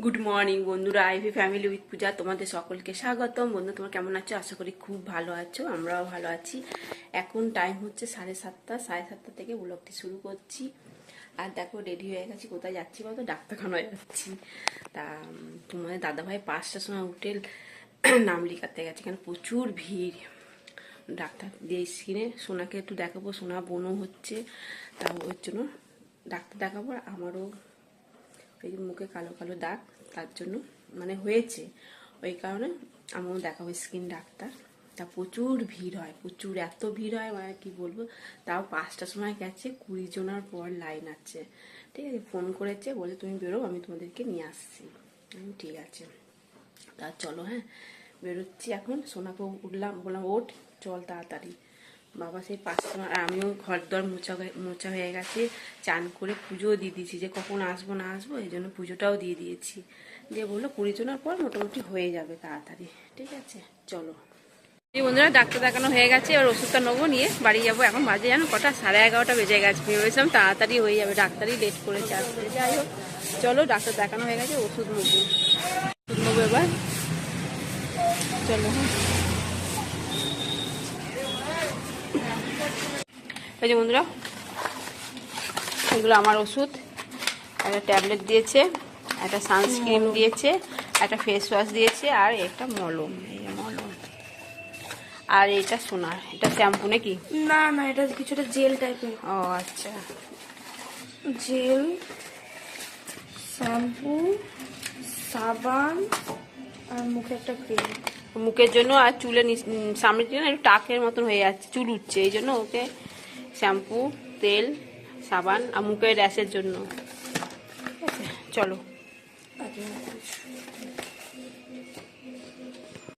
Good morning বন্ধুরা, ivy family with পূজা তোমাদের সকলকে স্বাগতম। বন্ধু, তোমরা কেমন আছো? আশা করি খুব ভালো আছো, আমরাও ভালো আছি। এখন টাইম হচ্ছে 7:30, 7:30 থেকে ব্লগটি শুরু করছি। আর দেখো রেডি হয়ে গেছি। কোথায় যাচ্ছি বলতো? ডাক্তারখানায় যাচ্ছি। তা তোমাদের দাদাভাই 5টার সময় উঠে নাম লিখাতে গেছে, কেন প্রচুর ভিড়। ডাক্তার দিয়ে স্কিনে সোনাকে একটু দেখাবো, সোনা বোনও হচ্ছে, তা ওর জন্য ডাক্তার দেখাবো। আমারও এই মুখে কালো কালো দাগ, তার জন্য মানে হয়েছে, ওই কারণে আমিও দেখাবো স্কিন ডাক্তার। তা প্রচুর ভিড় হয়, প্রচুর, এত ভিড় হয় মানে কি বলবো। তাও 5টার সময় গেছে, 20 জনের পর লাইন আছে। ঠিক আছে, ফোন করেছে, বলে তুমি বেরো, আমি তোমাদেরকে নিয়ে আসছি। ঠিক আছে, তা চলো। হ্যাঁ, বেরোচ্ছি এখন। সোনাকে উঠলাম, বললাম ওঠ, চল তাড়াতাড়ি। বাবা সেই 5টার সময়, আমিও ঘর দর মোছা হয়ে গেছে, চান করে পুজোও দিয়ে দিয়েছি, যে কখন আসবো না আসবো, এই জন্য পুজোটাও দিয়ে দিয়েছি। দিয়ে বললো 20 জনের পর মোটামুটি হয়ে যাবে তাড়াতাড়ি। ঠিক আছে, চলো। এই বন্ধুরা, ডাক্তার দেখানো হয়ে গেছে, এবার ওষুধটা নেবো, নিয়ে বাড়ি যাবো। এখন বাজে জানো কটা? 11:30 বেজে গেছে। ভেবেছিলাম তাড়াতাড়ি হয়ে যাবে, ডাক্তারই লেট করেছে আসতে। যাই হোক, চলো, ডাক্তার দেখানো হয়ে গেছে, ওষুধ নেবো এবার। চলো। এই যে বন্ধুরা, এগুলো আমার ওষুধ। একটা ট্যাবলেট দিয়েছে, একটা সানস্ক্রিন দিয়েছে, একটা ফেস ওয়াশ দিয়েছে, আর একটা মলম। এই মলম। আর এটা সোনার, এটা শ্যাম্পু নাকি? না না, এটা কিছুটা জেল টাইপের। ও আচ্ছা, জেল, শ্যাম্পু, সাবান আর মুখে একটা ক্রিম। মুখের জন্য। আর চুলের সামনের জন্য একটু টাকের মতন হয়ে যাচ্ছে, চুল উঠছে, এই জন্য ওকে শ্যাম্পু, তেল, সাবান আর মুখের র্যাশের জন্য। ঠিক আছে, চলো।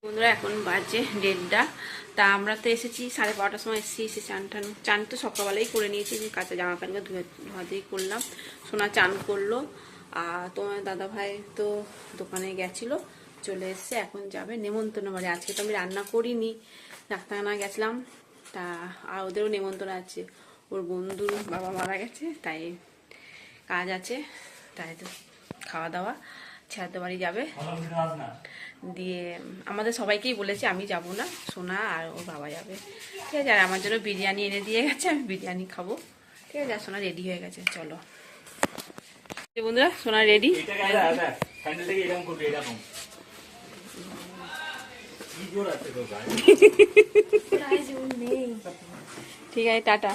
বন্ধুরা, এখন বাজে 1:30। তা আমরা তো এসেছি 12:30 সময় এসেছি। এসে চান তো সকালবেলাই করে নিয়েছি, যে কাঁচা জামা প্যান্টগুলো ধোয়াধুয়ি করলাম। সোনা চান করলো। আর তোমার দাদা ভাই তো দোকানে গেছিলো, চলে এসছে, এখন যাবে নেমন্তন্ন বাড়ি। আজকে তো আমি রান্না করিনি, ডাক্তারখানা গেছিলাম। তা আর ওদেরও নেমন্তন্ন আছে, ওর বন্ধুর বাবা মারা গেছে, তাই কাজ আছে, তাই তো খাওয়া দাওয়া ছেড়াতে বাড়ি যাবে। দিয়ে আমাদের সবাইকেই বলেছে, আমি যাব না, সোনা আর ওর বাবা যাবে। ঠিক আছে, আর আমার জন্য বিরিয়ানি এনে দিয়ে গেছে, আমি বিরিয়ানি খাবো। ঠিক আছে, আর সোনা রেডি হয়ে গেছে, চলো। বন্ধুরা, সোনা রেডি। ঠিক আছে, টাটা।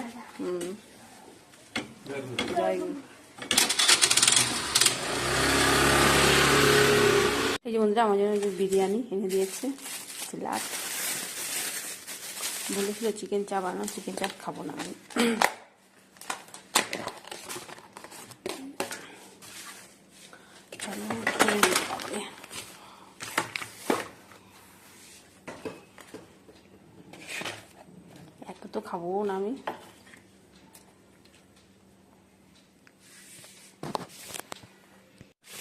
এই যে বন্ধুরা, আমার জন্য বিরিয়ানি এনে দিয়েছে, স্যালাড। বলেছিল চিকেন চাপ আনো, চিকেন চাপ খাবো না আমি। এত তো খাবো না আমি।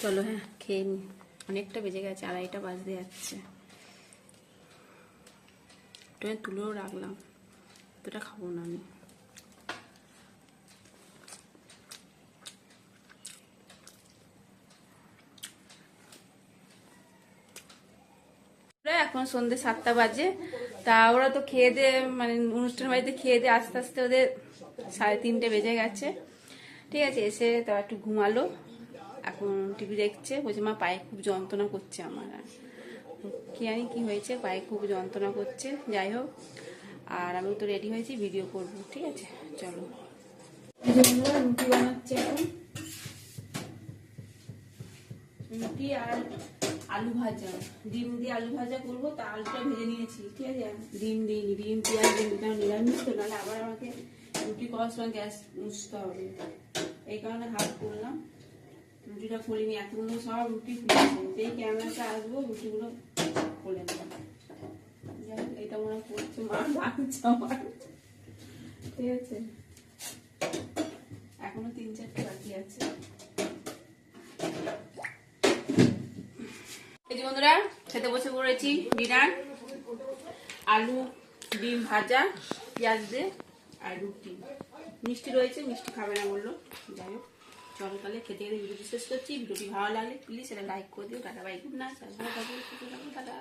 চলো, হ্যাঁ, খেয়ে নি। অনেকটা বেজে গেছে, 2:30 বাজতে যাচ্ছে। তুলেও রাখলাম, এতটা খাবো না আমি। এখন সন্ধ্যে 7টা বাজে। তা ওরা তো খেয়ে দিয়ে, মানে অনুষ্ঠান বাড়িতে খেয়ে দিয়ে আস্তে আস্তে ওদের 3:30 বেজে গেছে। ঠিক আছে, এসে তো একটু ঘুমালো, এখন টিভি দেখছে। বলছে মা, পায়ে খুব যন্ত্রণা করছে আমার। কি জানি কি হয়েছে, পায়ে খুব যন্ত্রণা করছে। যাই হোক, আর আমি তো রেডি হয়েছি, ভিডিও করব। ঠিক আছে, চলো। রুটি বানাচ্ছি এখন, রুটি আর আলু ভাজা, ডিম দিয়ে আলু ভাজা করবো। তা আলুটা ভেজে নিয়েছি। ঠিক আছে, ডিম দিইনি, ডিম পেঁয়াজ ডিম, কারণ নিরামিষ তো, নাহলে আবার আমাকে রুটি করার সময় গ্যাস মুছতে হবে, এই কারণে হাফ করলাম। রুটিটা খুলিনি, এতগুলো সব রুটি খুলেছে। যেই ক্যামেরাটা আসবো রুটিগুলো খুলে নেব। যাই হোক, এটা মনে করছে মা, লাগছে আমার। ঠিক আছে, এখনো 3-4টা বাকি আছে। এই যে বন্ধুরা, খেতে বসে পড়েছি। ডিনার, আলু ডিম ভাজা পেঁয়াজ দিয়ে, আর রুটি। মিষ্টি রয়েছে, মিষ্টি খাবে না বললো। যাই হোক, চলো তাহলে খেতে খেতে ভিডিওটি শেষ করছি। ভিডিওটি ভালো লাগলে প্লিজ এটা লাইক করে দিও। টাটা বাই, গুড নাইট, ভালো থাকো, সুস্থ থাকো, টাটা।